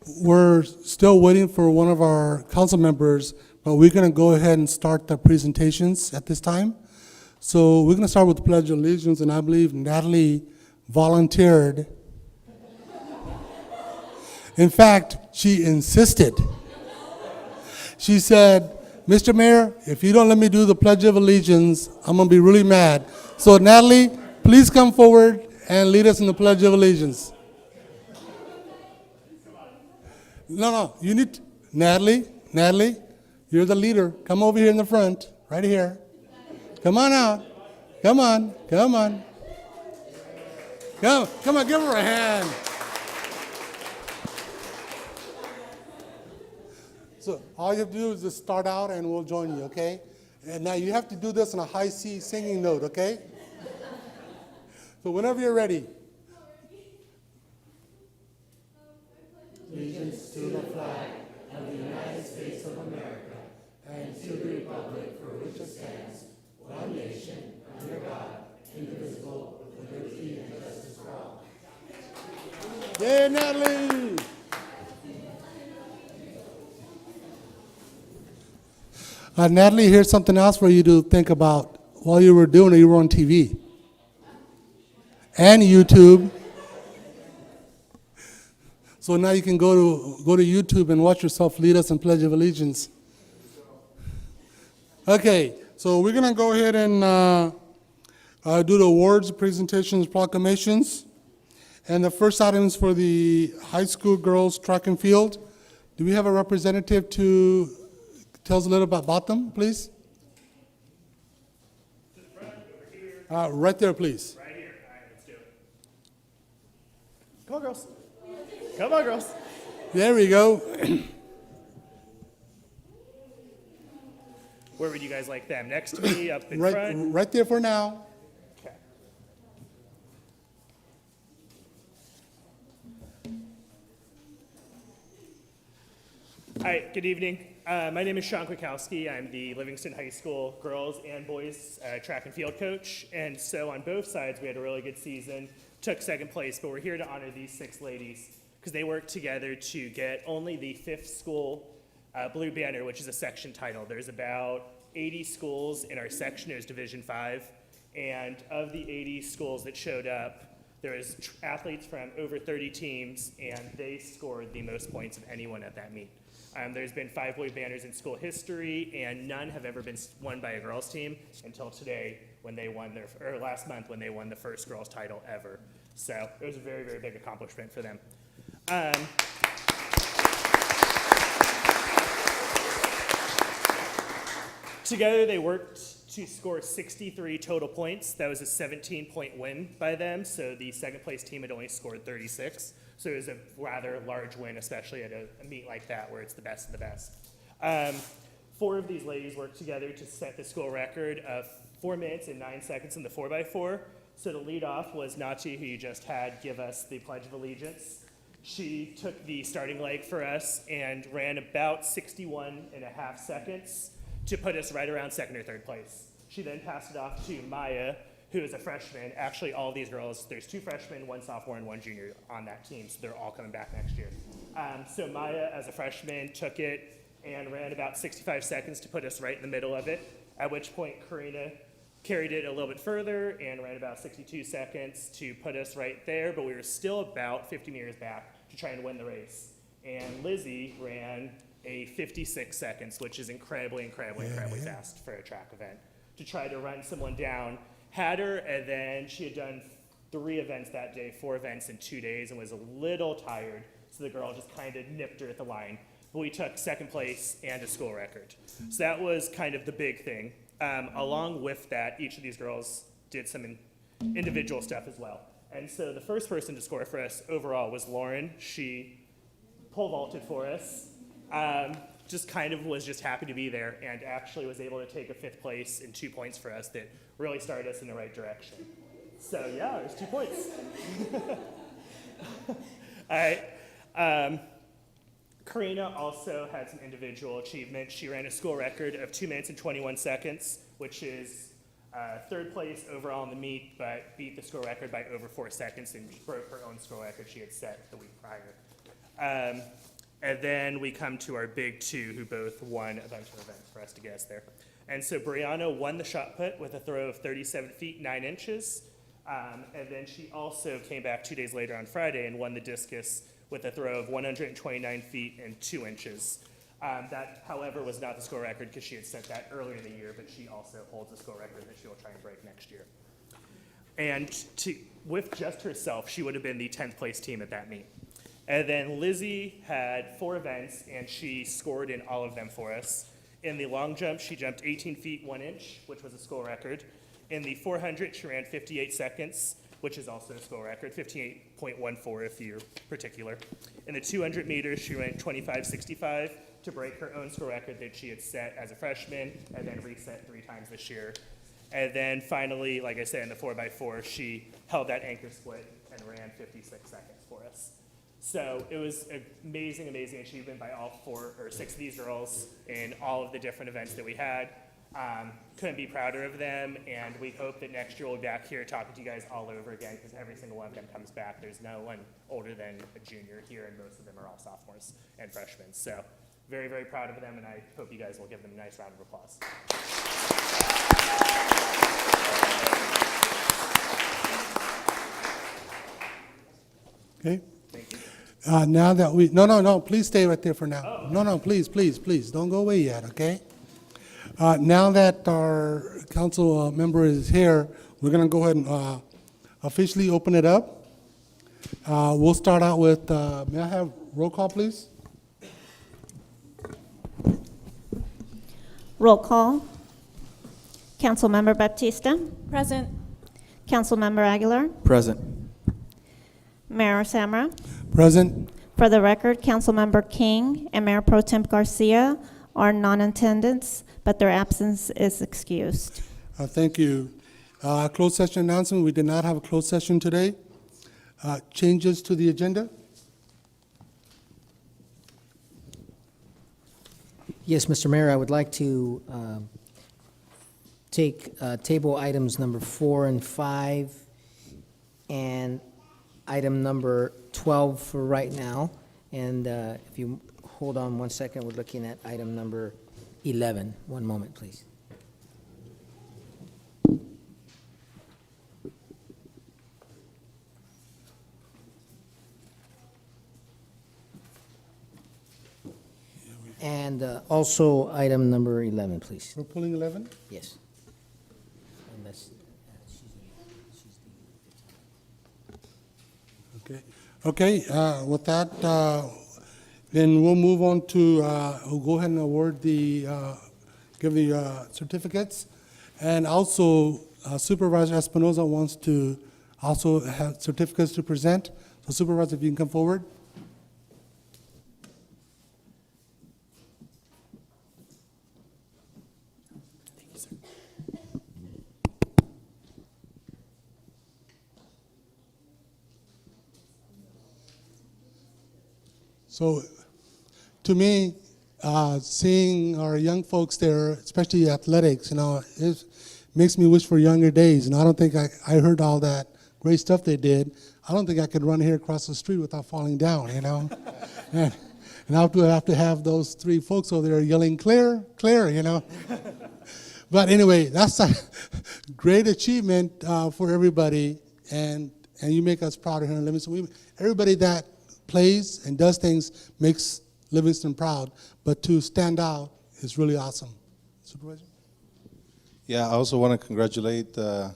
We're still waiting for one of our council members, but we're going to go ahead and start the presentations at this time. So we're going to start with the Pledge of Allegiance, and I believe Natalie volunteered. In fact, she insisted. She said, Mr. Mayor, if you don't let me do the Pledge of Allegiance, I'm going to be really mad. So Natalie, please come forward and lead us in the Pledge of Allegiance. No, you need, Natalie, you're the leader. Come over here in the front, right here. Come on out. Come on. Come, give her a hand. So all you have to do is just start out and we'll join you, okay? And now you have to do this on a high C singing note, okay? So whenever you're ready. Allegiance to the flag of the United States of America and to the republic for which it stands, one nation, under God, indivisible, with liberty and justice for all. Yay, Natalie! Natalie, here's something else for you to think about while you were doing it. You were on TV and YouTube. So now you can go to YouTube and watch yourself lead us in Pledge of Allegiance. Okay, so we're going to go ahead and do the awards, presentations, proclamations. And the first item is for the high school girls track and field. Do we have a representative to tell us a little bit about them, please? To the front, over here. Right there, please. Right here. All right, let's do it. Come on, girls. Come on, girls. There we go. Where would you guys like them? Next to me, up in Right, front? right there for now. Okay. All right, good evening. My name is Sean Kwiatkowski. I'm the Livingston High School girls and boys track and field coach. And so on both sides, we had a really good season, took second place, but we're here to honor these 6 ladies because they worked together to get only the 5th school blue banner, which is a section title. There's about 80 schools in our section. There's Division 5. And of the 80 schools that showed up, there was athletes from over 30 teams, and they scored the most points of anyone at that meet. There's been 5 blue banners in school history, and none have ever been won by a girls' team until today when they won or last month when they won the first girls' title ever. So it was a very, very big accomplishment for them. Together they worked to score 63 total points. That was a 17-point win by them, so the second place team had only scored 36. So it was a rather large win, especially at a meet like that where it's the best of the best. 4 of these ladies worked together to set the school record of 4 minutes and 9 seconds in the 4x4. So to lead off was Nati, who you just had give us the Pledge of Allegiance. She took the starting leg for us and ran about 61 and a half seconds to put us right around 2nd or 3rd place. She then passed it off to Maya, who is a freshman. Actually, all of these girls, there's 2 freshmen, 1 sophomore, and 1 junior on that team, so they're all coming back next year. So Maya, as a freshman, took it and ran about 65 seconds to put us right in the middle of it, at which point Karina carried it a little bit further and ran about 62 seconds to put us right there, but we were still about 50 meters back to try and win the race. And Lizzie ran a 56 seconds, which is incredibly fast for a track event, to try to run someone down. Had her, and then she had done 3 events that day, 4 events in 2 days, and was a little tired, so the girl just kind of nipped her at the line. But we took 2nd place and a school record. So that was kind of the big thing. Along with that, each of these girls did some individual stuff as well. And so the first person to score for us overall was Lauren. She pole vaulted for us. Just kind of was just happy to be there and actually was able to take a 5th place and 2 points for us that really started us in the right direction. So yeah, it was 2 points. All right. Karina also had some individual achievements. She ran a school record of 2 minutes and 21 seconds, which is 3rd place overall in the meet, but beat the school record by over 4 seconds and broke her own school record she had set the week prior. And then we come to our big two, who both won a bunch of events for us to get us there. And so Brianna won the shot put with a throw of 37 feet, 9 inches. And then she also came back 2 days later on Friday and won the discus with a throw of 129 feet and 2 inches. That, however, was not the school record because she had set that earlier in the year, but she also holds a school record that she will try and break next year. And with just herself, she would have been the 10th place team at that meet. And then Lizzie had 4 events, and she scored in all of them for us. In the long jump, she jumped 18 feet 1 inch, which was a school record. In the 400, she ran 58 seconds, which is also a school record, 58.14 if you're particular. In the 200 meters, she ran 25.65 to break her own school record that she had set as a freshman and then reset 3 times this year. And then finally, like I said, in the 4x4, she held that anchor split and ran 56 seconds for us. So it was an amazing, amazing achievement by all 4 or 6 of these girls in all of the different events that we had. Couldn't be prouder of them, and we hope that next year we'll be back here talking to you guys all over again, because every single one of them comes back. There's no one older than a junior here, and most of them are all sophomores and freshmen. So very, very proud of them, and I hope you guys will give them a nice round of applause. Okay. Thank you. Now that we, no, please stay right there for now. No, please, don't go away yet, okay? Now that our council member is here, we're gonna go ahead and officially open it up. We'll start out with, may I have roll call, please? Roll call. Councilmember Baptista. Present. Councilmember Aguilar. Present. Mayor Samra. Present. For the record, Councilmember King and Mayor Pro Tem Garcia are non-attendants, but their absence is excused. Thank you. Closed session announcement, we did not have a closed session today. Changes to the agenda? Yes, Mr. Mayor, I would like to take table items number 4 and 5 and item number 12 for right now. And if you hold on 1 second, we're looking at item number 11. 1 moment, please. And also item number 11, please. We're pulling 11? Yes. Unless, Okay, with that, then we'll move on to, we'll go ahead and award the, give the certificates. And also Supervisor Espinoza wants to also have certificates to present. So Supervisor, if you can come forward. So, to me, seeing our young folks there, especially athletics, it makes me wish for younger days. And I don't think I heard all that great stuff they did. I don't think I could run here across the street without falling down, and I have to have those 3 folks over there yelling, "Clear, clear," But anyway, that's a great achievement for everybody, and you make us proud here in Livingston. Everybody that plays and does things makes Livingston proud, but to stand out is really awesome. Supervisor? Yeah, I also want to congratulate, the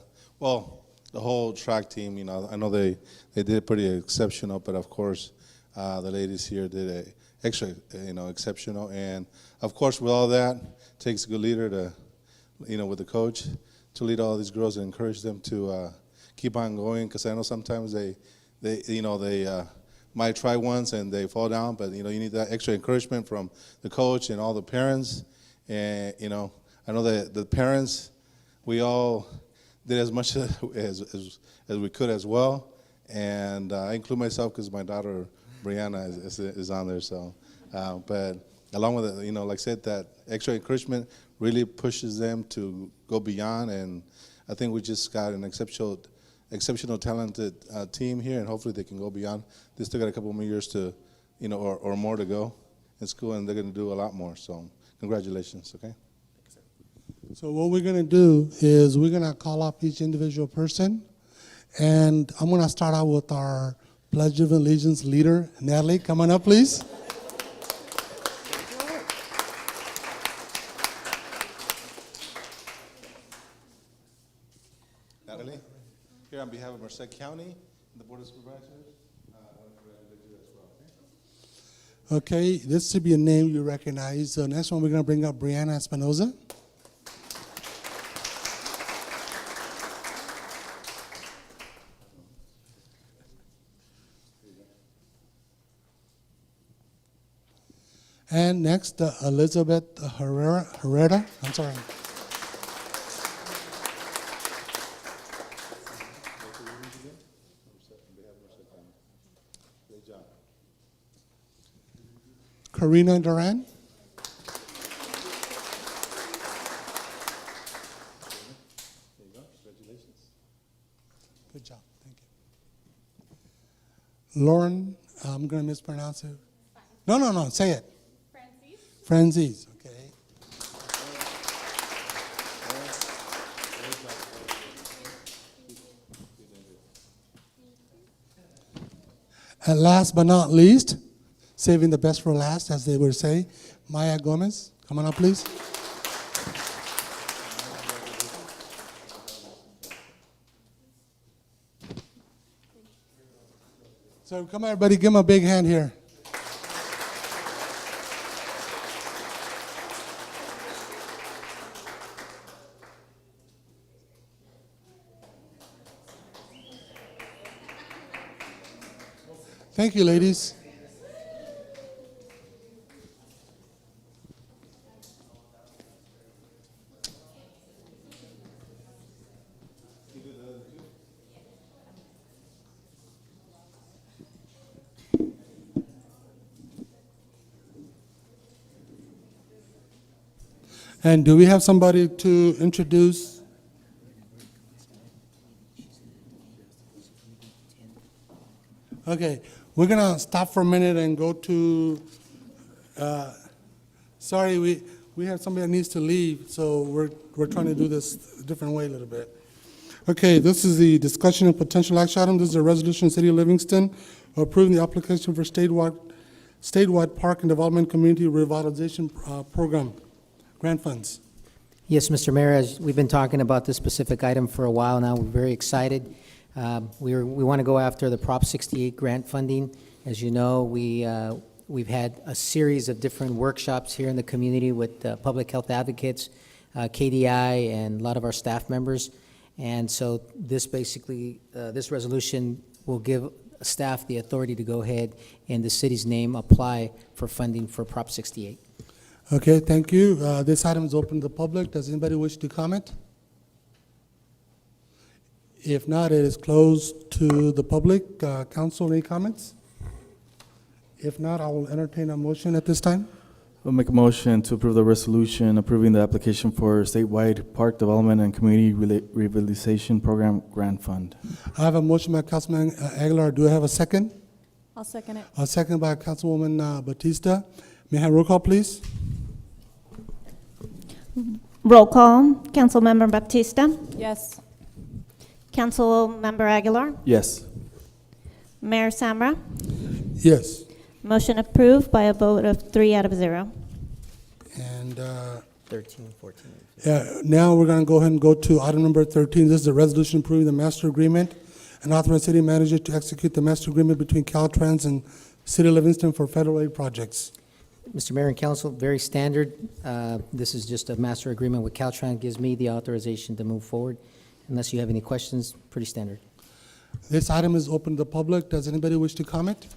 whole track team. I know they did pretty exceptional, but of course, the ladies here did a extra, exceptional. And of course, with all that, it takes a good leader to, with the coach, to lead all these girls and encourage them to keep on going. Because I know sometimes they might try once and they fall down, but you need that extra encouragement from the coach and all the parents. And I know that the parents, we all did as much as we could as well. And I include myself because my daughter Brianna is on there. So, but along with it, like I said, that extra encouragement really pushes them to go beyond. And I think we just got an exceptional talented team here, and hopefully they can go beyond. They still got a couple more years to or more to go in school, and they're going to do a lot more. So congratulations, okay? So what we're gonna do is we're gonna call up each individual person, and I'm gonna start out with our Pledge of Allegiance leader, Natalie. Come on up, please. Natalie, here on behalf of Merced County and the Board of Supervisors, I want to congratulate you as well, okay? Okay, this should be a name you recognize. So next one, we're gonna bring up Brianna Espinoza. And next, Elizabeth Herrera, I'm sorry. Karina Duran. There you go, congratulations. Good job, thank you. Lauren, I'm gonna mispronounce it. No, say it. Francis, okay. And last but not least, saving the best for last, as they would say, Maya Gomez. Come on up, please. So come on, everybody, give them a big hand here. Thank you, ladies. And do we have somebody to introduce? Okay, we're gonna stop for a minute and go to, sorry, we have somebody that needs to leave, so we're trying to do this a different way a little bit. Okay, this is the discussion and potential action item. This is a resolution, City of Livingston, approving the application for statewide park and development community revitalization program, grant funds. Yes, Mr. Mayor, as we've been talking about this specific item for a while now, we're very excited. We want to go after the Prop 68 grant funding. As you know, we've had a series of different workshops here in the community with public health advocates, KDI, and a lot of our staff members. And so this basically, this resolution will give staff the authority to go ahead in the city's name apply for funding for Prop 68. Okay, thank you. This item is open to the public. Does anybody wish to comment? If not, it is closed to the public. Council, any comments? If not, I will entertain a motion at this time. I'll make a motion to approve the resolution approving the application for statewide park development and community revitalization program grant fund. I have a motion by Councilman Aguilar. Do I have a second? I'll second it. A second by Councilwoman Batista. May I have roll call, please? Roll call. Councilmember Baptista. Yes. Councilmember Aguilar. Yes. Mayor Samra. Yes. Motion approved by a vote of 3 out of 0. And 13, 14. now we're going to go ahead and go to item number 13. This is a resolution approving the master agreement and authorize city manager to execute the master agreement between Caltrans and City of Livingston for federal aid projects. Mr. Mayor and Council, very standard. This is just a master agreement with Caltrans, gives me the authorization to move forward. Unless you have any questions, pretty standard. This item is open to the public. Does anybody wish to comment?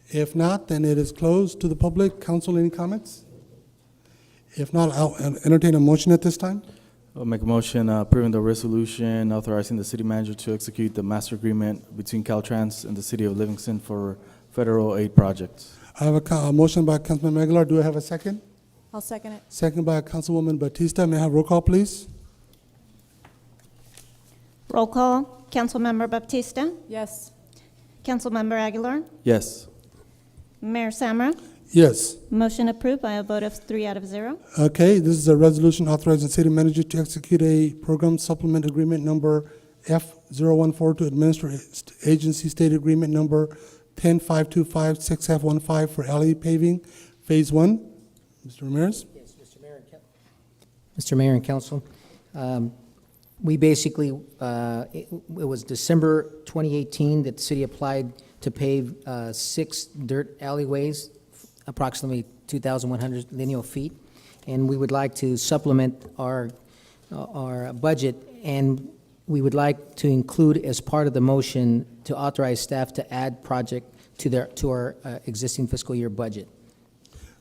If not, then it is closed to the public. Council, any comments? If not, I'll entertain a motion at this time. I'll make a motion approving the resolution authorizing the city manager to execute the master agreement between Caltrans and the city of Livingston for federal aid projects. I have a motion by Councilman Aguilar. Do I have a second? I'll second it. Second by Councilwoman Batista. May I have roll call, please? Roll call. Councilmember Baptista. Yes. Councilmember Aguilar, Yes. Mayor Samra. Yes. Motion approved by a vote of 3 out of 0. Okay, this is a resolution authorizing the city manager to execute a program supplement agreement number F014 to administer agency state agreement number 10525-6F15 for alley paving, Phase 1. Mr. Ramirez? Yes, Mr. Mayor and Council, we basically, it was December 2018 that the city applied to pave 6 dirt alleyways, approximately 2,100 lineal feet, and we would like to supplement our budget, and we would like to include as part of the motion to authorize staff to add project to our existing fiscal year budget.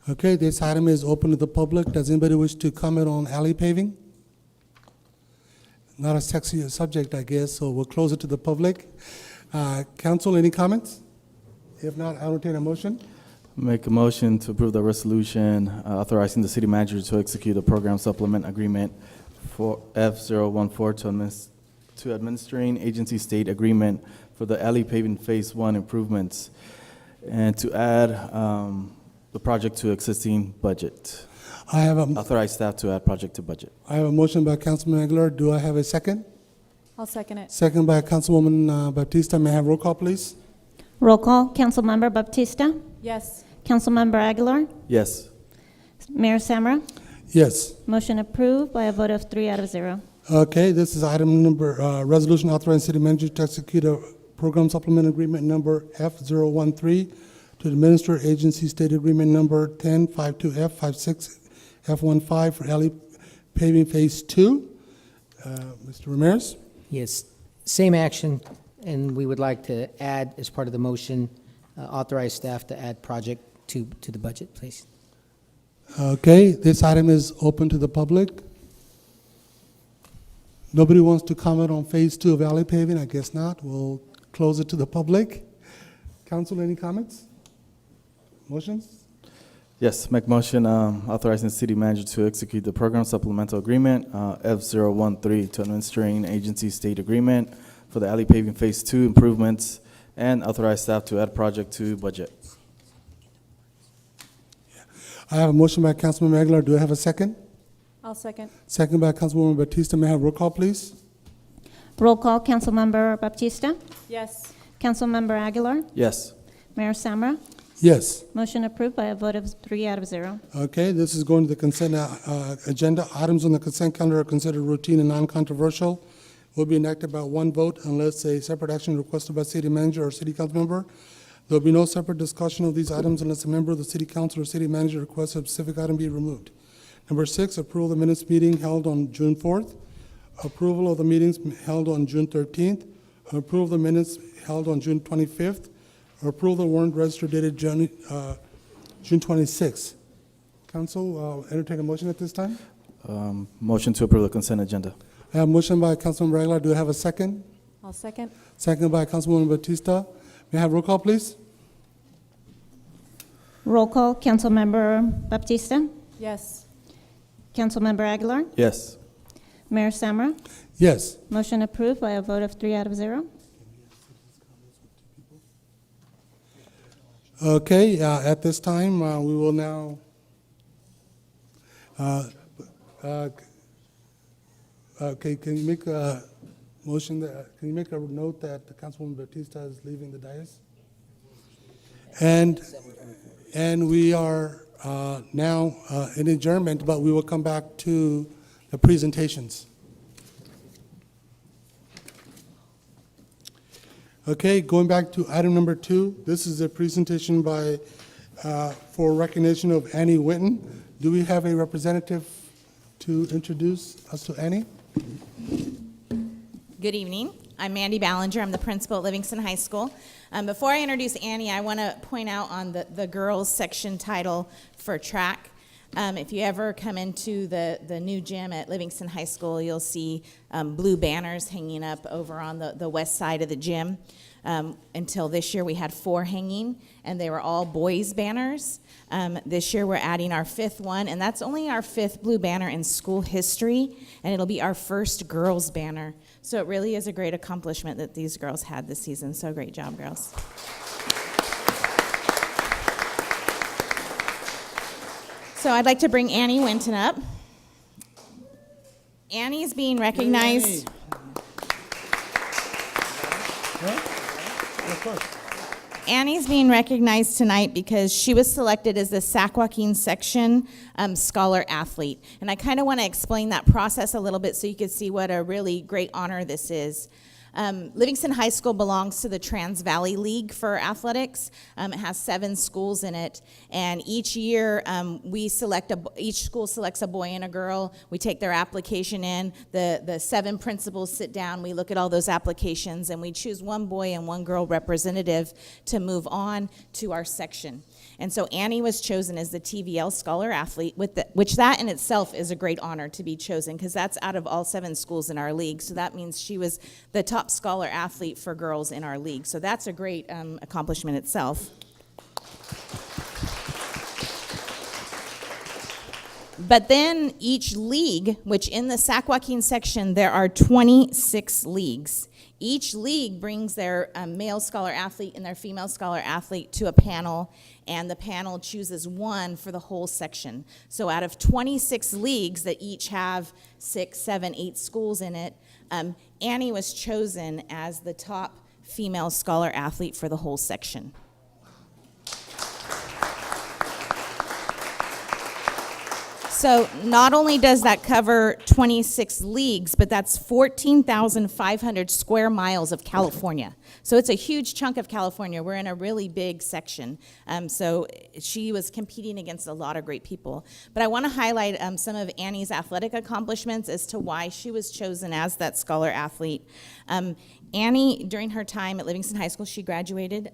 Okay, this item is open to the public. Does anybody wish to comment on alley paving? Not a sexy subject, I guess, so we'll close it to the public. Council, any comments? If not, I'll entertain a motion. Make a motion to approve the resolution authorizing the city manager to execute a program supplement agreement for F014 to administering agency state agreement for the alley paving Phase 1 improvements and to add the project to existing budget. I have a Authorize staff to add project to budget. motion by Councilman Aguilar. Do I have a second? I'll second it. Second by Councilwoman Baptista. May I have roll call, please? Roll call. Councilmember Baptista. Yes. Councilmember Aguilar. Yes. Mayor Samra. Yes. Motion approved by a vote of 3 out of 0. Okay, this is item number, resolution authorizing city manager to execute a program supplement agreement number F013 to administer agency state agreement number 1052F56F15 for alley paving Phase 2. Mr. Ramirez? Yes, same action, and we would like to add, as part of the motion, authorize staff to add project to the budget, please. Okay, this item is open to the public. Nobody wants to comment on Phase 2 of alley paving? I guess not. We'll close it to the public. Council, any comments? Motions? Yes, make motion authorizing the city manager to execute the program supplemental agreement, F013, to administering agency state agreement for the alley paving Phase 2 improvements and authorize staff to add project to budget. I have a motion by Councilman Aguilar. Do I have a second? I'll second. Second by Councilwoman Batista. May I have roll call, please? Roll call. Councilmember Baptista. Yes. Councilmember Aguilar. Yes. Mayor Samra. Yes. Motion approved by a vote of 3 out of 0. Okay, this is going to the consent agenda. Items on the consent calendar are considered routine and non-controversial. Will be enacted by one vote unless a separate action requested by city manager or city council member. There will be no separate discussion of these items unless a member of the city council or city manager requests a specific item be removed. Number 6, approval of the minutes meeting held on June 4th. Approval of the meetings held on June 13th. Approval of the minutes held on June 25th. Approval of the warrant register dated June 26th. Council, entertain a motion at this time. Motion to approve the consent agenda. I have a motion by Councilman Aguilar. Do I have a second? I'll second. Second by Councilwoman Batista. May I have roll call, please? Roll call. Councilmember Baptista. Yes. Councilmember Aguilar. Yes. Mayor Samra. Yes. Motion approved by a vote of 3 out of 0. Okay, at this time, we will now, okay, can you make a motion that, can you make a note that Councilwoman Batista is leaving the dais? And we are now in adjournment, but we will come back to the presentations. Okay, going back to item number 2, this is a presentation by, for recognition of Annie Winton. Do we have a representative to introduce us to Annie? Good evening. I'm Mandy Ballinger. I'm the principal at Livingston High School. Before I introduce Annie, I want to point out on the girls section title for track. If you ever come into the new gym at Livingston High School, you'll see blue banners hanging up over on the west side of the gym. Until this year, we had 4 hanging, and they were all boys' banners. This year, we're adding our 5th one, and that's only our 5th blue banner in school history, and it'll be our first girls' banner. So it really is a great accomplishment that these girls had this season. So great job, girls. So I'd like to bring Annie Winton up. Annie's being recognized. Annie's being recognized tonight because she was selected as the Sac Joaquin Section Scholar Athlete. And I kind of want to explain that process a little bit so you can see what a really great honor this is. Livingston High School belongs to the Trans Valley League for athletics. It has 7 schools in it, and each year each school selects a boy and a girl. We take their application in. The 7 principals sit down. We look at all those applications, and we choose one boy and one girl representative to move on to our section. And so Annie was chosen as the TVL Scholar Athlete, which that in itself is a great honor to be chosen, because that's out of all 7 schools in our league. So that means she was the top scholar athlete for girls in our league. So that's a great accomplishment itself. But then each league, which in the Sac Joaquin section, there are 26 leagues. Each league brings their male scholar athlete and their female scholar athlete to a panel, and the panel chooses one for the whole section. So out of 26 leagues that each have 6, 7, 8 schools in it, Annie was chosen as the top female scholar athlete for the whole section. So not only does that cover 26 leagues, but that's 14,500 square miles of California. So it's a huge chunk of California. We're in a really big section. So she was competing against a lot of great people. But I want to highlight some of Annie's athletic accomplishments as to why she was chosen as that scholar athlete. Annie, during her time at Livingston High School, she graduated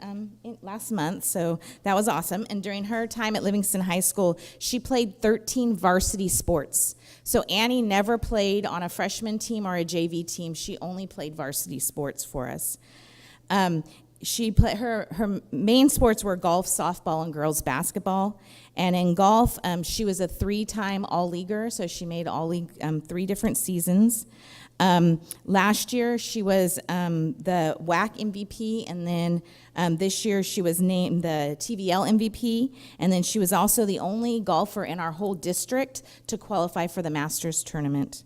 last month, so that was awesome. And during her time at Livingston High School, she played 13 varsity sports. So Annie never played on a freshman team or a JV team. She only played varsity sports for us. Her main sports were golf, softball, and girls basketball. And in golf, she was a 3-time All-Leaguer, so she made All-League 3 different seasons. Last year, she was the WAC MVP, and then this year she was named the TVL MVP, and then she was also the only golfer in our whole district to qualify for the Masters tournament.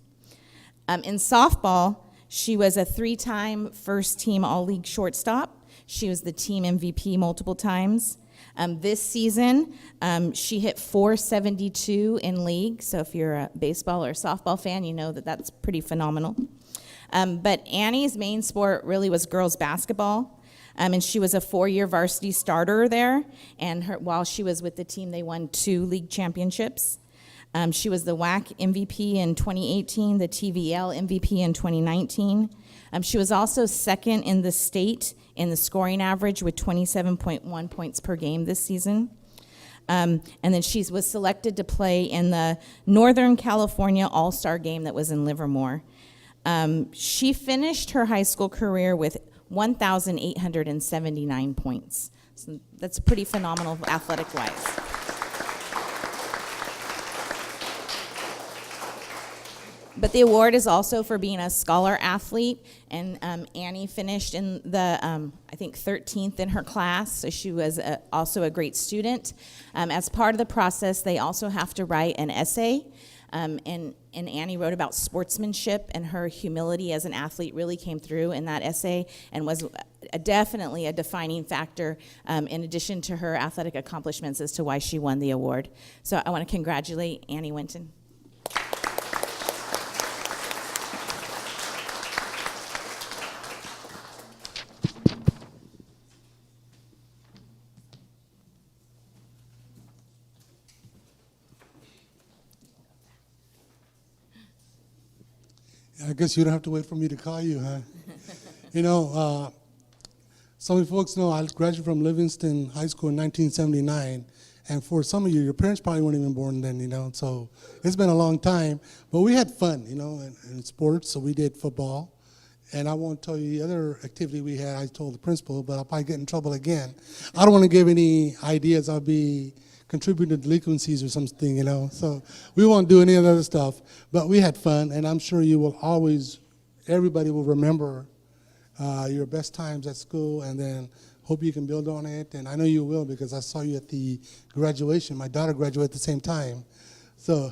In softball, she was a 3-time first-team All-League shortstop. She was the team MVP multiple times. This season, she hit .472 in league, so if you're a baseball or softball fan, you know that that's pretty phenomenal. But Annie's main sport really was girls basketball, and she was a 4-year varsity starter there, and while she was with the team, they won 2 league championships. She was the WAC MVP in 2018, the TVL MVP in 2019. She was also second in the state in the scoring average with 27.1 points per game this season. And then she was selected to play in the Northern California All-Star game that was in Livermore. She finished her high school career with 1,879 points. So that's pretty phenomenal athletic-wise. But the award is also for being a scholar athlete, and Annie finished in the, I think, 13th in her class, so she was also a great student. As part of the process, they also have to write an essay, and Annie wrote about sportsmanship, and her humility as an athlete really came through in that essay and was definitely a defining factor in addition to her athletic accomplishments as to why she won the award. So I want to congratulate Annie Winton. I guess you don't have to wait for me to call you, huh? You know, some of you folks know I graduated from Livingston High School in 1979, And for some of you, your parents probably weren't even born then, so it's been a long time. But we had fun, in sports, so we did football. And I won't tell you the other activity we had. I told the principal, but I'll probably get in trouble again. I don't want to give any ideas. I'll be contributing to delinquencies or something, So we won't do any of that other stuff. But we had fun, and I'm sure you will always, everybody will remember your best times at school, and then hope you can build on it. And I know you will, because I saw you at the graduation. My daughter graduated at the same time. So,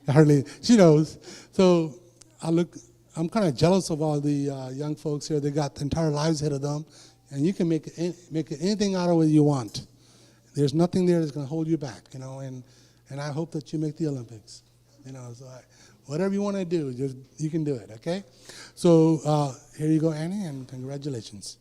Hardly, she knows. So I'm kind of jealous of all the young folks here. They got entire lives ahead of them, and you can make anything out of it you want. There's nothing there that's going to hold you back, and I hope that you make the Olympics. So whatever you want to do, you can do it, okay? So here you go, Annie, and congratulations.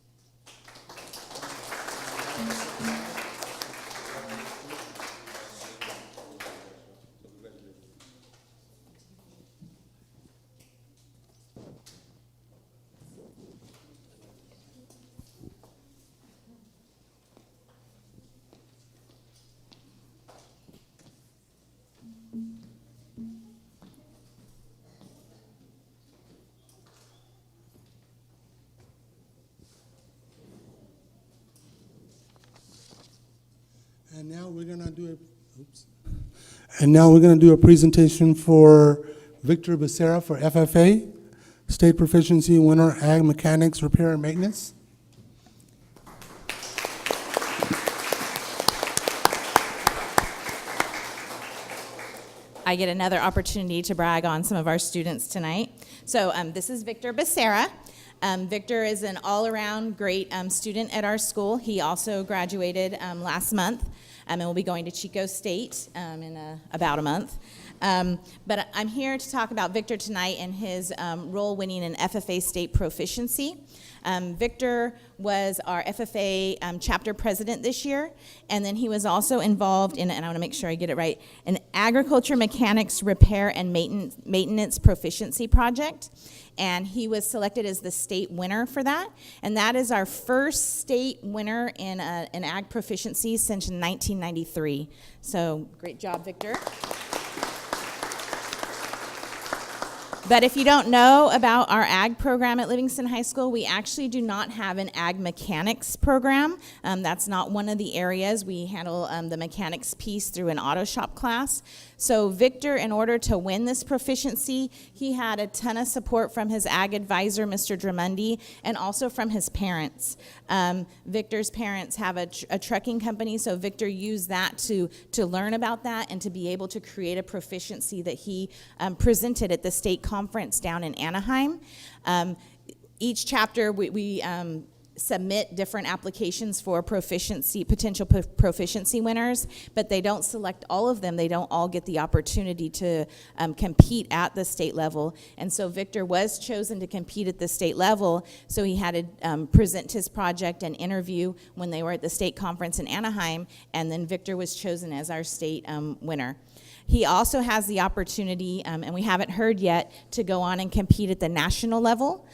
And now we're gonna do a presentation for Victor Becerra for FFA, State Proficiency Winner, Ag Mechanics, Repair and Maintenance. I get another opportunity to brag on some of our students tonight. So this is Victor Becerra. Victor is an all-around great student at our school. He also graduated last month and will be going to Chico State in about a month. But I'm here to talk about Victor tonight and his role winning an FFA state proficiency. Victor was our FFA chapter president this year, and then he was also involved in, and I want to make sure I get it right, an agriculture mechanics repair and maintenance proficiency project. And he was selected as the state winner for that. And that is our first state winner in an ag proficiency since 1993. So great job, Victor. But if you don't know about our ag program at Livingston High School, we actually do not have an ag mechanics program. That's not one of the areas. We handle the mechanics piece through an auto shop class. So Victor, in order to win this proficiency, he had a ton of support from his ag advisor, Mr. Dramundi, and also from his parents. Victor's parents have a trucking company, so Victor used that to learn about that and to be able to create a proficiency that he presented at the state conference down in Anaheim. Each chapter, we submit different applications for potential proficiency winners, but they don't select all of them. They don't all get the opportunity to compete at the state level. And so Victor was chosen to compete at the state level, so he had to present his project and interview when they were at the state conference in Anaheim, and then Victor was chosen as our state winner. He also has the opportunity, and we haven't heard yet, to go on and compete at the national level.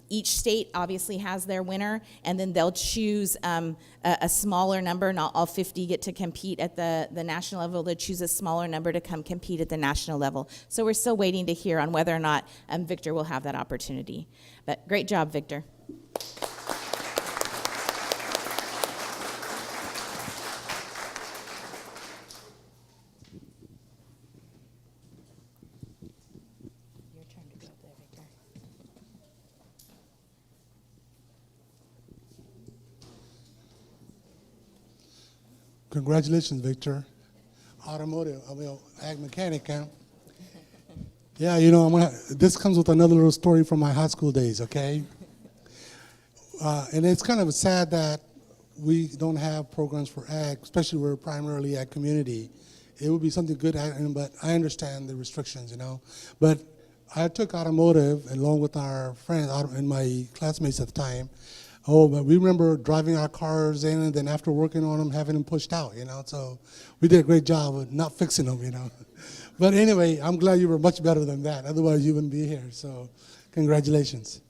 Each state obviously has their winner, and then they'll choose a smaller number. Not all 50 get to compete at the national level. They'll choose a smaller number to come compete at the national level. So we're still waiting to hear on whether or not Victor will have that opportunity. But great job, Victor. Congratulations, Victor. Automotive, ag mechanic, huh? Yeah, this comes with another little story from my high school days, okay? And it's kind of sad that we don't have programs for ag, especially we're primarily ag community. It would be something good, but I understand the restrictions, But I took automotive along with our friends and my classmates at the time. Oh, but we remember driving our cars in, and then after working on them, having them pushed out, So we did a great job of not fixing them, But anyway, I'm glad you were much better than that. Otherwise, you wouldn't be here. So congratulations.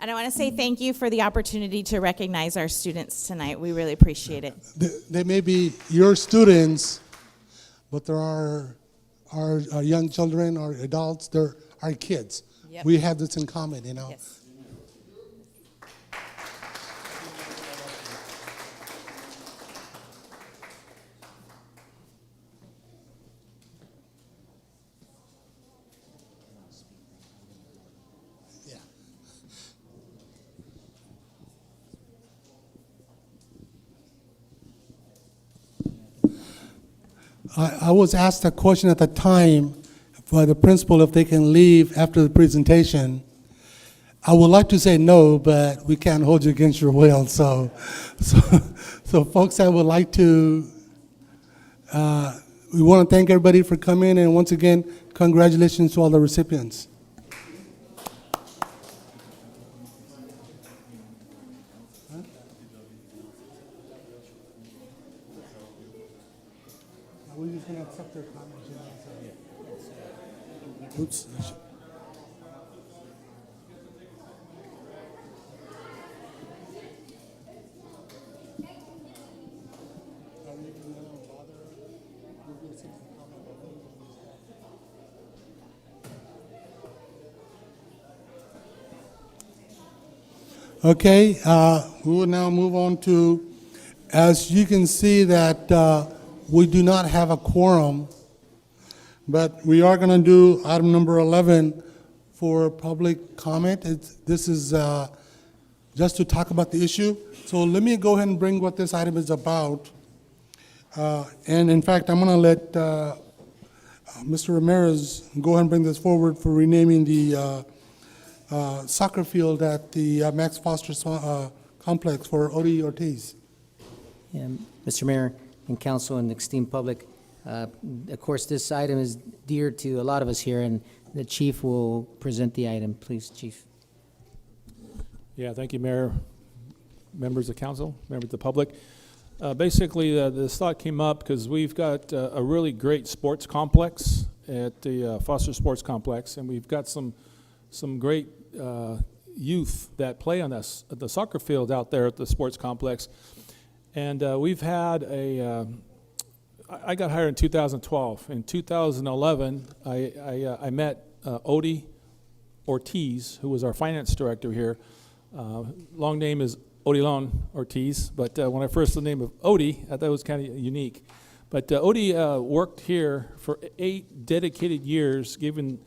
And I want to say thank you for the opportunity to recognize our students tonight. We really appreciate it. They may be your students, but there are our young children, our adults, they're our kids. Yep. We have this in common, you know. Yes. Yeah. I was asked a question at the time by the principal if they can leave after the presentation. I would like to say no, but we can't hold you against your will. So folks, I would like to, we want to thank everybody for coming, and once again, congratulations to all the recipients. We're just going to accept their comments. Oops. Okay, we will now move on to, as you can see that we do not have a quorum, but we are going to do item number 11 for public comment. This is just to talk about the issue. So let me go ahead and bring what this item is about. And in fact, I'm going to let Mr. Ramirez go ahead and bring this forward for renaming the soccer field at the Max Foster complex for Odie Ortiz. Yeah, Mr. Mayor and council and esteemed public, of course, this item is dear to a lot of us here, and the chief will present the item. Please, chief. Yeah, thank you, Mayor, members of council, members of the public. Basically, this thought came up because we've got a really great sports complex at the Foster Sports Complex, and we've got some great youth that play on this at the soccer field out there at the sports complex. And we've had I got hired in 2012. In 2011, I met Odie Ortiz, who was our finance director here. Long name is Odilon Ortiz, but when I first heard the name of Odie, I thought it was kind of unique. But Odie worked here for 8 dedicated years, giving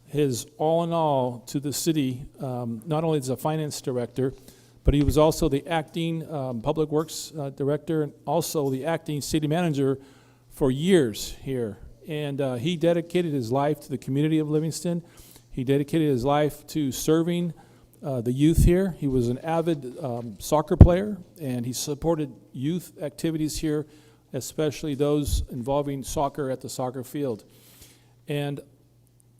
his all in all to the city, not only as a finance director, but he was also the acting public works director and also the acting city manager for years here. And he dedicated his life to the community of Livingston. He dedicated his life to serving the youth here. He was an avid soccer player, and he supported youth activities here, especially those involving soccer at the soccer field. And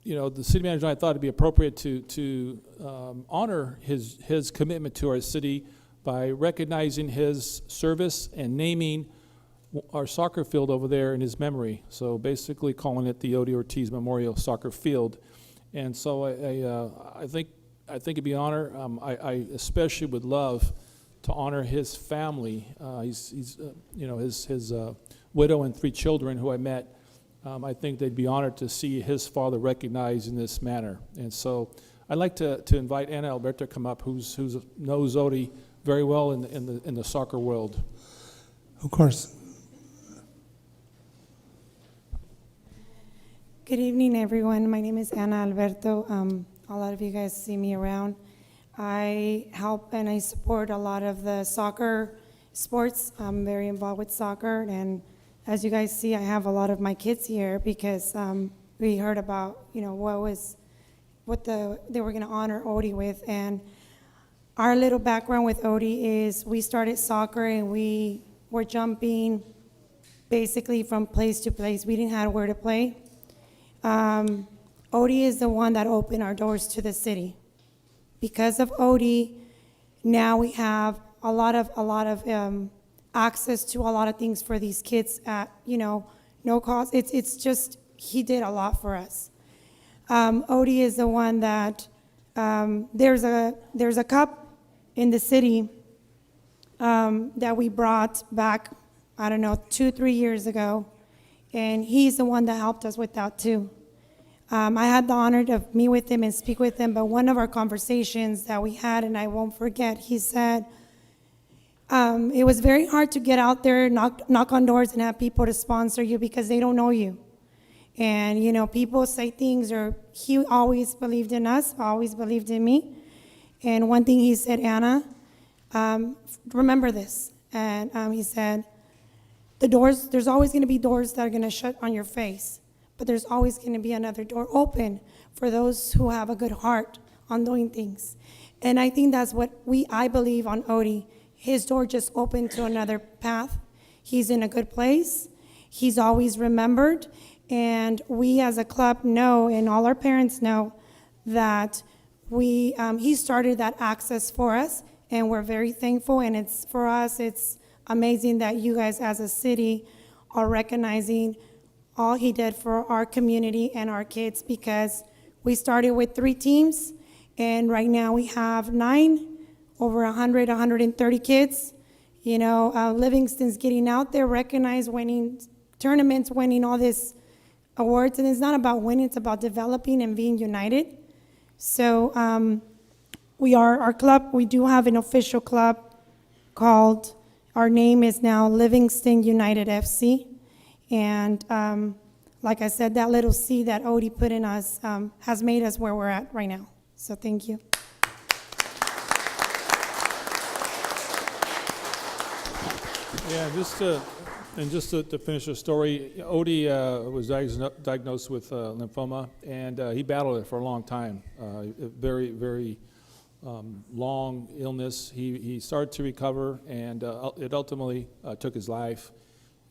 you know, the city manager and I thought it'd be appropriate to honor his commitment to our city by recognizing his service and naming our soccer field over there in his memory. So basically calling it the Odie Ortiz Memorial Soccer Field. And so I think it'd be an honor. I especially would love to honor his family. He's you know, his widow and 3 children who I met. I think they'd be honored to see his father recognized in this manner. And so I'd like to invite Ana Alberto to come up, who knows Odie very well in the soccer world. Of course. Good evening, everyone. My name is Ana Alberto. A lot of you guys see me around. I help and I support a lot of the soccer sports. I'm very involved with soccer, and as you guys see, I have a lot of my kids here because we heard about, you know, they were going to honor Odie with. And our little background with Odie is we started soccer and we were jumping basically from place to place. We didn't have where to play. Odie is the one that opened our doors to the city. Because of Odie, now we have a lot of access to a lot of things for these kids at, you know, no cost. It's just, he did a lot for us. Odie is the one that there's a cup in the city that we brought back, I don't know, 2-3 years ago, and he's the one that helped us with that too. I had the honor to meet with him and speak with him, but one of our conversations that we had, and I won't forget, he said, it was very hard to get out there, knock on doors and have people to sponsor you because they don't know you. And, you know, people say things, or he always believed in us, always believed in me. And one thing he said, Anna, remember this. And he said, there's always going to be doors that are going to shut on your face, but there's always going to be another door open for those who have a good heart on doing things. And I think that's what I believe on Odie. His door just opened to another path. He's in a good place. He's always remembered. And we as a club know, and all our parents know, that he started that access for us, and we're very thankful. And for us, it's amazing that you guys as a city are recognizing all he did for our community and our kids, because we started with 3 teams, and right now we have 9, over 100, 130 kids. You know, Livingston's getting out there, recognized, winning tournaments, winning all these awards, and it's not about winning, it's about developing and being united. So our club, we do have an official club called, our name is now Livingston United FC. And like I said, that little seed that Odie put in us has made us where we're at right now. So thank you. Yeah, just to finish the story, Odie was diagnosed with lymphoma, and he battled it for a long time. Very, very long illness. He started to recover, and it ultimately took his life.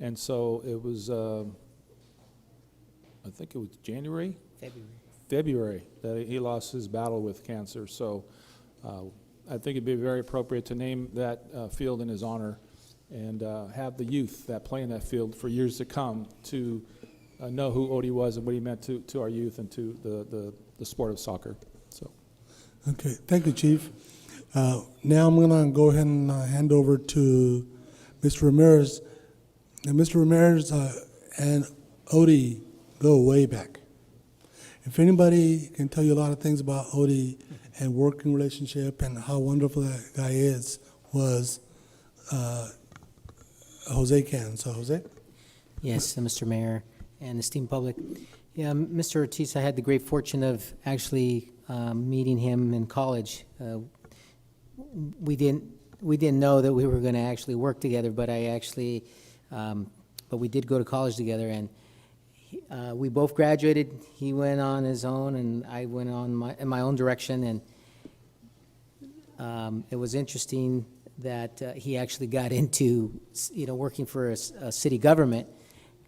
And so it was, I think it was February that he lost his battle with cancer. So I think it'd be very appropriate to name that field in his honor, and have the youth that play in that field for years to come to know who Odie was and what he meant to our youth and to the sport of soccer. So, Okay, thank you, Chief. Now I'm going to go ahead and hand over to Mr. Ramirez. And Mr. Ramirez and Odie go way back. If anybody can tell you a lot of things about Odie and working relationship and how wonderful that guy was Jose can. So, Jose? Yes, Mr. Mayor and esteemed public. Yeah, Mr. Ortiz, I had the great fortune of actually meeting him in college. We didn't know that we were going to actually work together, but but we did go to college together, and we both graduated. He went on his own, and I went on in my own direction. And it was interesting that he actually got into, working for a city government.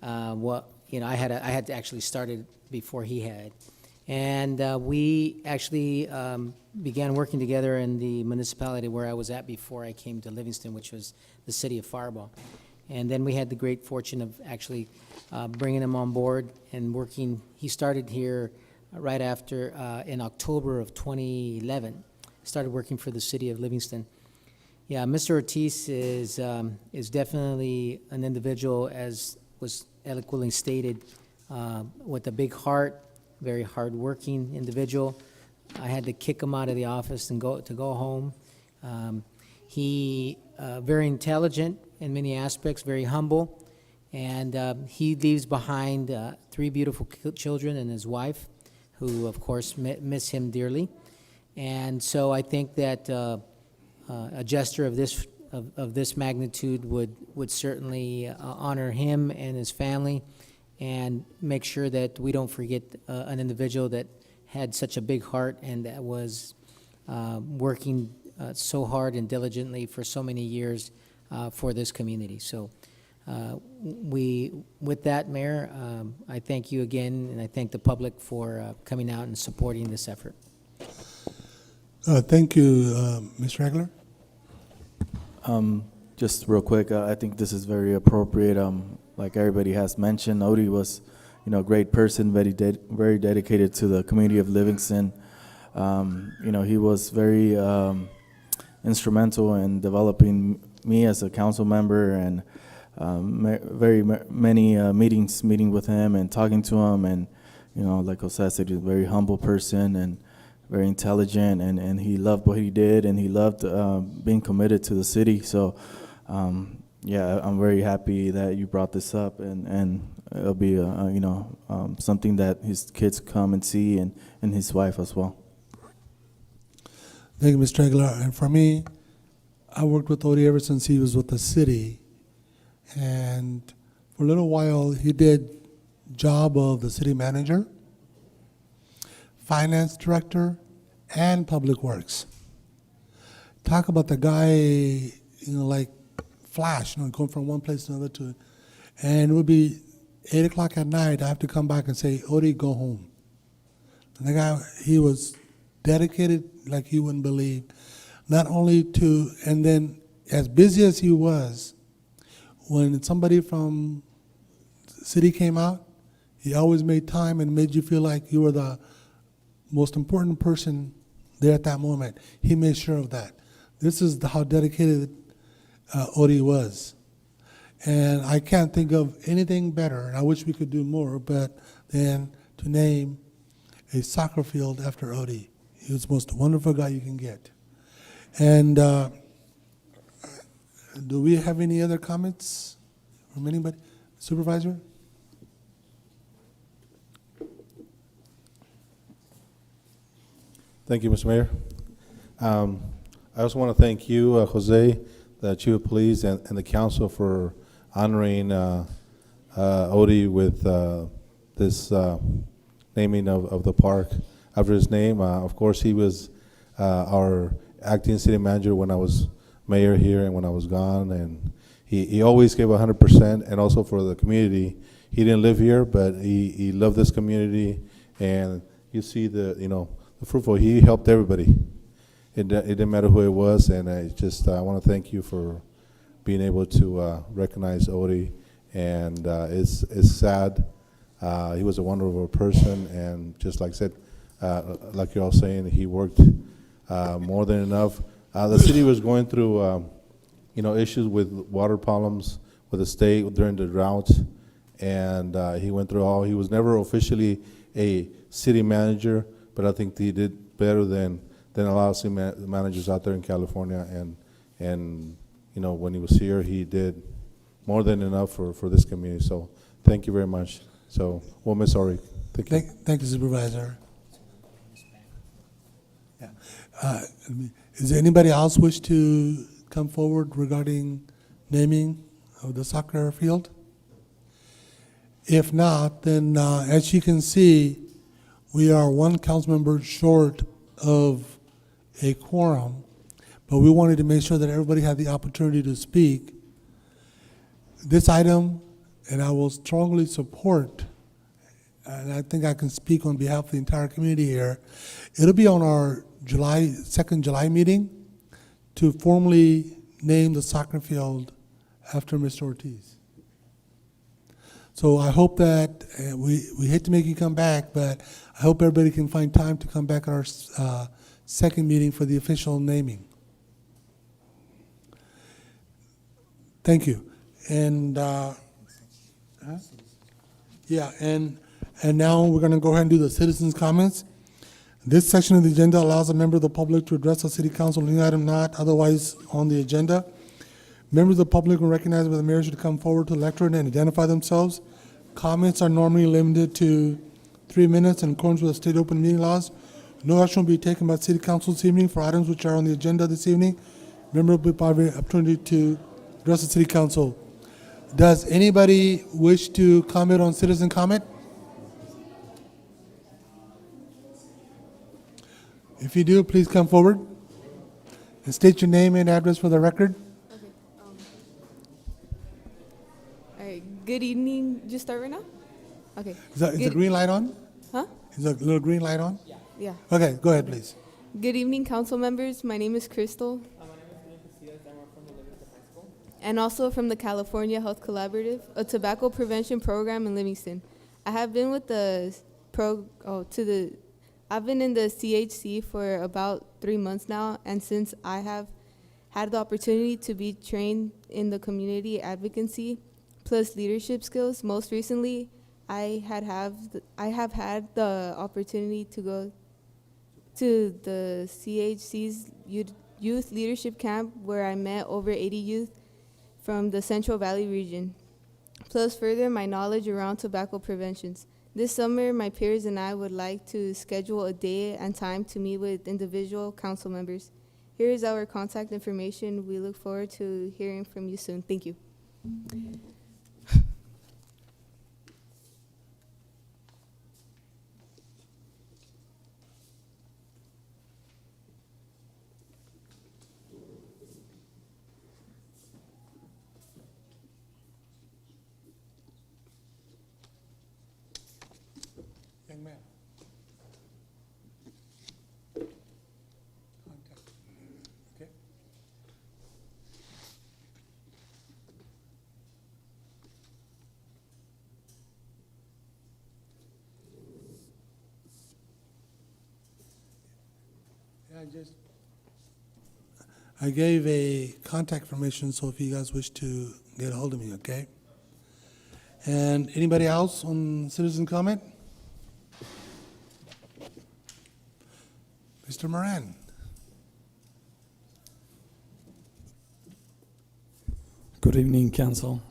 I had to actually started before he had, and we actually began working together in the municipality where I was at before I came to Livingston, which was the city of Fireball. And then we had the great fortune of actually bringing him on board and working. He started here right after, in October of 2011, started working for the city of Livingston. Yeah, Mr. Ortiz is definitely an individual, as was eloquently stated, with a big heart, very hardworking individual. I had to kick him out of the office and go home. He very intelligent in many aspects, very humble, and he leaves behind 3 beautiful children and his wife, who of course miss him dearly. And so I think that a gesture of this magnitude would certainly honor him and his family, and make sure that we don't forget an individual that had such a big heart and that was working so hard and diligently for so many years for this community. So with that, Mayor, I thank you again, and I thank the public for coming out and supporting this effort. Thank you, Mr. Hagler. Just real quick, I think this is very appropriate. Like everybody has mentioned, Odie was, a great person, very dedicated to the community of Livingston. He was very instrumental in developing me as a council member, and many meeting with him and talking to him, and like Jose said, he's a very humble person and very intelligent, and he loved what he did, and he loved being committed to the city. So yeah, I'm very happy that you brought this up, and it'll be something that his kids come and see, and his wife as well. Thank you, Mr. Aguilar. And for me, I worked with Odie ever since he was with the city. And for a little while, he did job of the city manager, finance director, and public works. Talk about the guy, like Flash, going from one place to another and it would be 8 o'clock at night. I have to come back and say, Odie, go home. And the guy, he was dedicated like you wouldn't believe. Not only and then as busy as he was, when somebody from the city came out, he always made time and made you feel like you were the most important person there at that moment. He made sure of that. This is how dedicated Odie was. And I can't think of anything better, and I wish we could do more, but than to name a soccer field after Odie. He was the most wonderful guy you can get. And do we have any other comments from anybody? Supervisor? Thank you, Mr. Mayor. I also want to thank you, Jose, the Chief of Police, and the council for honoring Odie with this naming of the park after his name. Of course, he was our acting city manager when I was mayor here and when I was gone, and he always gave 100%, and also for the community. He didn't live here, but he loved this community, and you see the fruitful. He helped everybody. It didn't matter who it was, and I want to thank you for being able to recognize Odie. And it's sad. He was a wonderful person, and just like I said, like you're all saying, he worked more than enough. The city was going through issues with water problems with the state during the drought, and he went through all. He was never officially a city manager, but I think he did better than a lot of city managers out there in California. And when he was here, he did more than enough for this community. So thank you very much. So we'll miss Ori. Thank you. Thank you, Supervisor. Yeah. Is there anybody else wish to come forward regarding naming of the soccer field? If not, then as you can see, we are one council member short of a quorum, but we wanted to make sure that everybody had the opportunity to speak. This item, and I will strongly support, and I think I can speak on behalf of the entire community here, it'll be on our second July meeting to formally name the soccer field after Mr. Ortiz. So I hope that, we hate to make you come back, but I hope everybody can find time to come back at our second meeting for the official naming. Thank you. And yeah, and now we're going to go ahead and do the citizens' comments. This section of the agenda allows a member of the public to address the city council on any item not otherwise on the agenda. Members of the public are recognized by the mayor should come forward to the lectern and identify themselves. Comments are normally limited to 3 minutes in accordance with the state open meeting laws. No action will be taken by the city council this evening for items which are on the agenda this evening. Member will be given the opportunity to address the city council. Does anybody wish to comment on citizen comment? If you do, please come forward and state your name and address for the record. All right, good evening. Just start right now? Okay. Is the green light on? Huh? Is the little green light on? Yeah. Okay, go ahead, please. Good evening, council members. My name is Crystal. And also from the California Health Collaborative, a tobacco prevention program in Livingston. I have been with the I've been in the CHC for about 3 months now, and since I have had the opportunity to be trained in the community advocacy plus leadership skills, most recently, I have had the opportunity to go to the CHC's youth leadership camp, where I met over 80 youth from the Central Valley region, plus further my knowledge around tobacco preventions. This summer, my peers and I would like to schedule a day and time to meet with individual council members. Here is our contact information. We look forward to hearing from you soon. Thank you. Young man. Contact. Okay. Yeah, I gave a contact information, so if you guys wish to get a hold of me, okay? And anybody else on citizen comment? Mr. Moran. Good evening, Council.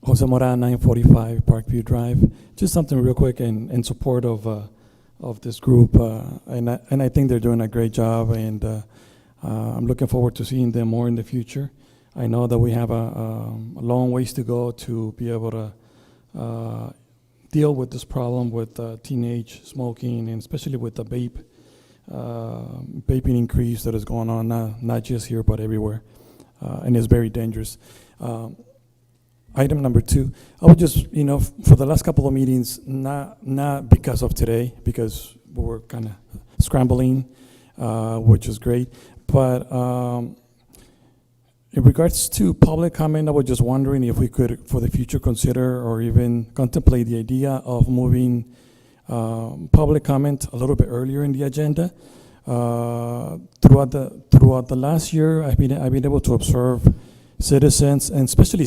Jose Moran, 945 Parkview Drive. Just something real quick in support of this group, and I think they're doing a great job, and I'm looking forward to seeing them more in the future. I know that we have a long ways to go to be able to deal with this problem with teenage smoking, and especially with the vaping increase that is going on now, not just here but everywhere, and it's very dangerous. Item number 2, I would just, for the last couple of meetings, not because of today, because we were kind of scrambling, which is great, but in regards to public comment, I was just wondering if we could, for the future, consider or even contemplate the idea of moving public comment a little bit earlier in the agenda. Throughout the last year, I've been able to observe citizens, and especially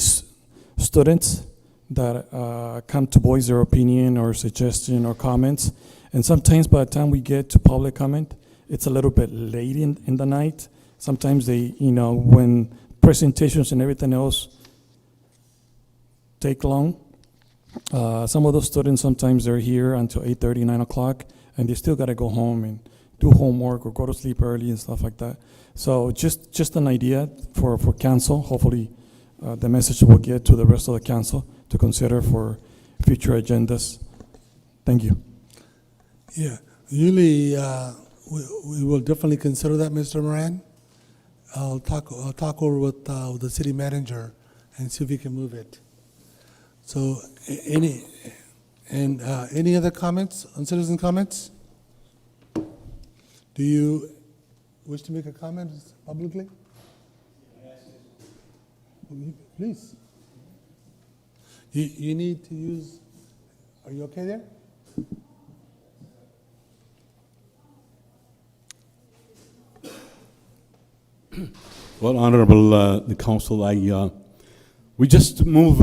students, that come to voice their opinion or suggestion or comments. And sometimes by the time we get to public comment, it's a little bit late in the night. Sometimes they, when presentations and everything else take long. Some of those students, sometimes they're here until 8:30, 9 o'clock, and they still got to go home and do homework or go to sleep early and stuff like that. So just an idea for council. Hopefully the message will get to the rest of the council to consider for future agendas. Thank you. Yeah, usually we will definitely consider that, Mr. Moran. I'll talk over with the city manager and see if we can move it. So any other comments on citizen comments? Do you wish to make a comment publicly? Please. You need to use, are you okay there? Well, Honorable the Council, we just moved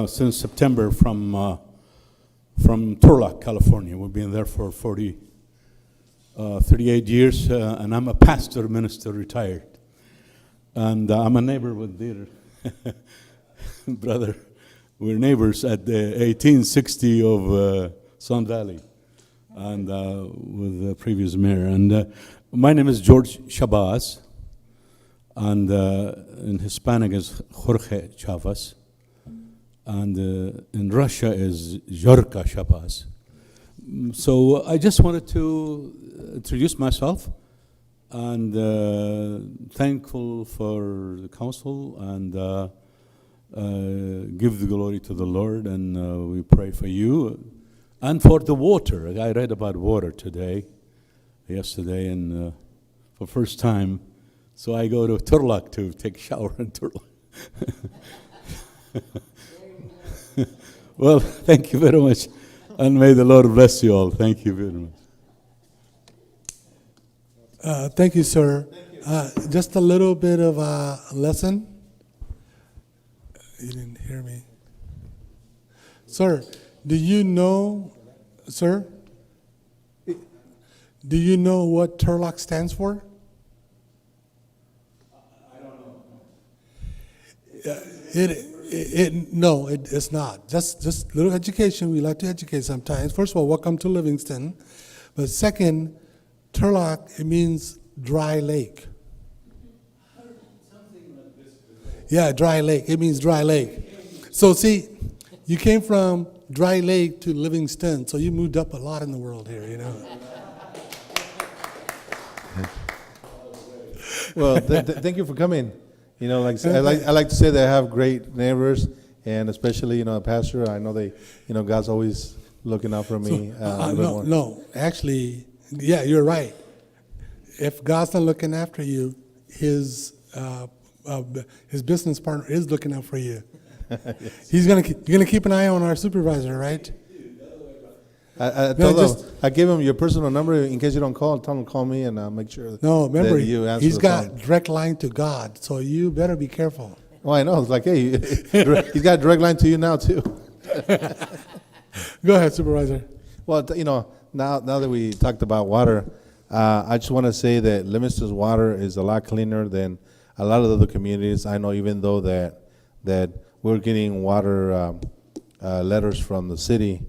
since September from Turlock, California. We've been there for 38 years, and I'm a pastor, minister, retired. And I'm a neighbor with their brother. We're neighbors at the 1860 of Sun Valley, and with the previous mayor. And my name is George Shabazz, and in Hispanic is Jorge Chavez, and in Russia is Yorka Shabazz. So I just wanted to introduce myself, and thankful for the council, and give the glory to the Lord, and we pray for you and for the water. I read about water yesterday, and for first time, so I go to Turlock to take a shower in Turlock. Well, thank you very much. And may the Lord bless you all. Thank you very much. Thank you, sir. Just a little bit of a lesson. You didn't hear me. Sir, do you know, sir? Do you know what Turlock stands for? No, it's not. Just little education. We like to educate sometimes. First of all, welcome to Livingston. But second, Turlock, it means dry lake. Yeah, dry lake. It means dry lake. So see, you came from dry lake to Livingston, so you moved up a lot in the world here, you know. Well, thank you for coming. You know, like I like to say that I have great neighbors, and especially, you know, a pastor. I know they, you know, God's always looking out for me. No, actually, yeah, you're right. If God's not looking after you, his business partner is looking out for you. Yes. You're gonna keep an eye on our supervisor, right? I gave him your personal number in case you don't call. Tell him to call me, and I'll make sure. No, remember, that you answer he's the got phone. direct line to God, so you better be careful. Oh, I know. It's like, hey, he's got a direct line to you now too. Go ahead, Supervisor. Well, you know, now that we talked about water, I just want to say that Livingston's water is a lot cleaner than a lot of the other communities. I know, even though that we're getting water letters from the city.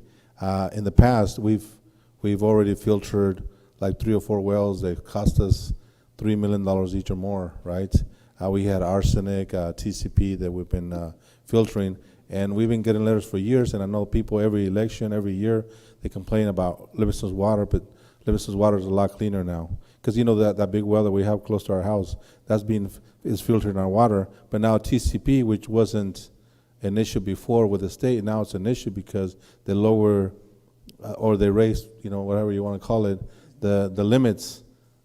In the past, we've already filtered like 3 or 4 wells that cost us $3 million each or more, right? We had arsenic, TCP that we've been filtering, and we've been getting letters for years. And I know people every election, every year, they complain about Livingston's water, but Livingston's water is a lot cleaner now. Because you know that big well that we have close to our house, is filtered in our water. But now TCP, which wasn't an issue before with the state, now it's an issue because they lower or they raise, you know, whatever you want to call it, the limits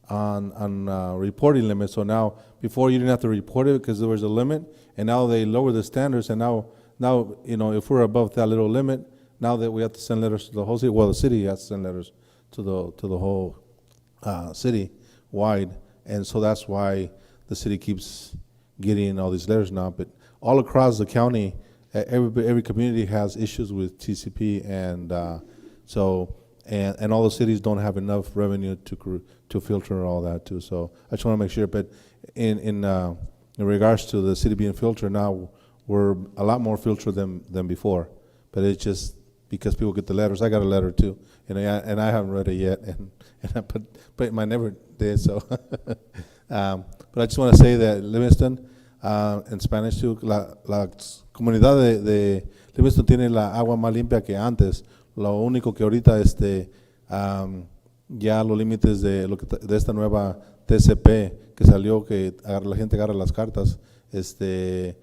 on reporting limits. So now, before you didn't have to report it because there was a limit, and now they lower the standards, and now you know, if we're above that little limit, now that we have to send letters to the whole city. Well, the city has to send letters to the whole city wide, and so that's why the city keeps getting all these letters now. But all across the county, every community has issues with TCP, and and all the cities don't have enough revenue to filter all that too. So I just want to make sure. But in regards to the city being filtered, now we're a lot more filtered than before. But it's just because people get the letters. I got a letter too, and I haven't read it yet, but my neighbor did. So, but I just want to say that Livingston, en Spanish too, la comunidad de Livingston tiene la agua más limpia que antes. Lo único que ahorita ya los límites de esta nueva TCP que salió, que la gente agarra las cartas, el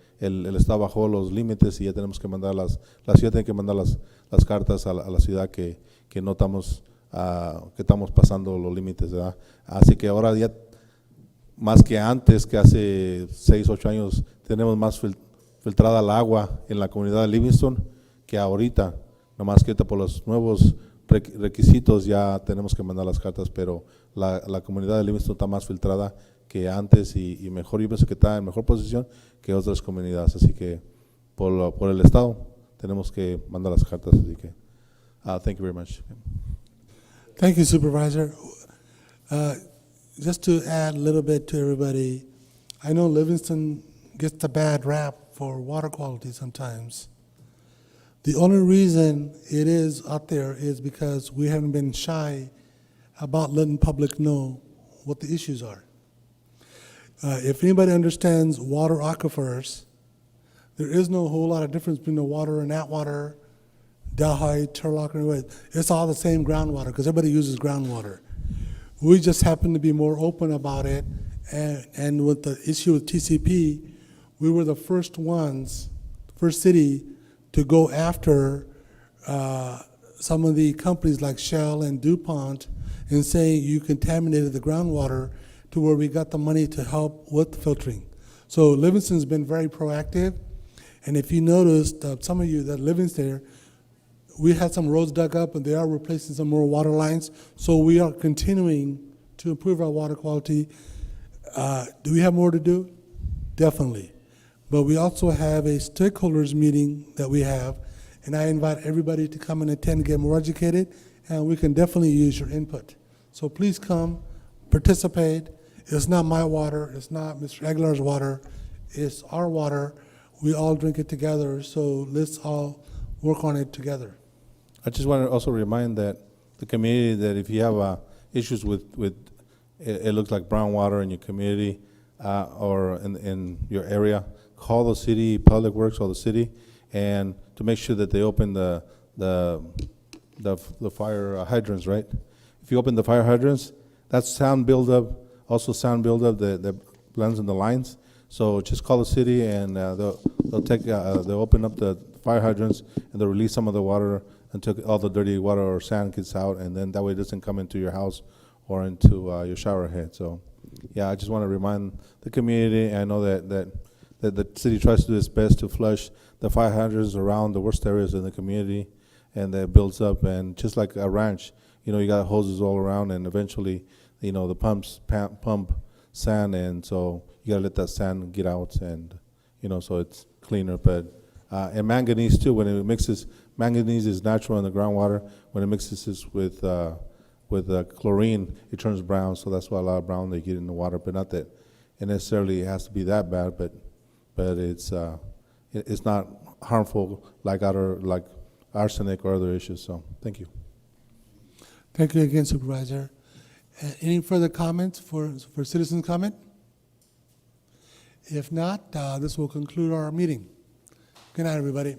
Estado bajó los límites y ya tenemos que mandar la ciudad tiene que mandar las cartas a la ciudad que no estamos que estamos pasando los límites, ¿verdad? Así que ahora ya más que antes, que hace 6, 8 años, tenemos más filtrada el agua en la comunidad de Livingston que ahorita. Nomás que ahorita por los nuevos requisitos ya tenemos que mandar las cartas, pero la comunidad de Livingston está más filtrada que antes y mejor. Yo pienso que está en mejor posición que otras comunidades, así que por el Estado tenemos que mandar las cartas, así que thank you very much. Thank you, Supervisor. Just to add a little bit to everybody, I know Livingston gets the bad rap for water quality sometimes. The only reason it is out there is because we haven't been shy about letting public know what the issues are. If anybody understands water aquifers, there is no whole lot of difference between the water in Atwater, Delhi, Turlock, and it's all the same groundwater because everybody uses groundwater. We just happen to be more open about it, and with the issue with TCP, we were the first city to go after some of the companies like Shell and DuPont and saying you contaminated the groundwater, to where we got the money to help with the filtering. So Livingston's been very proactive, and if you noticed, some of you that live in there, We had some roads dug up, and they are replacing some more water lines. So we are continuing to improve our water quality. Do we have more to do? Definitely. But we also have a stakeholders meeting that we have, and I invite everybody to come and attend, get more educated, and we can definitely use your input. So please come, participate. It's not my water, it's not Mr. Aguilar's water, it's our water. We all drink it together, so let's all work on it together. I just want to also remind that the community that if you have issues with it looks like brown water in your community or in your area, call the city public works or the city, and to make sure that they open the fire hydrants. Right? If you open the fire hydrants, that's sound buildup. Also sound buildup that blends in the lines. So just call the city and they'll open up the fire hydrants and they'll release some of the water until all the dirty water or sand gets out, and then that way it doesn't come into your house or into your shower head. So, yeah, I just want to remind the community. I know that the city tries to do its best to flush the fire hydrants around the worst areas in the community, and that builds up. And just like a ranch, you got hoses all around, and eventually, the pumps pump sand, and so you got to let that sand get out, and so it's cleaner. But and manganese too, when it mixes, manganese is natural in the groundwater. When it mixes with chlorine, it turns brown. So that's why a lot of brown they get in the water. But not that it necessarily has to be that bad. But it's not harmful like arsenic or other issues. So thank you. Thank you again, Supervisor. Any further comments for citizens' comment? If not, this will conclude our meeting. Good night, everybody.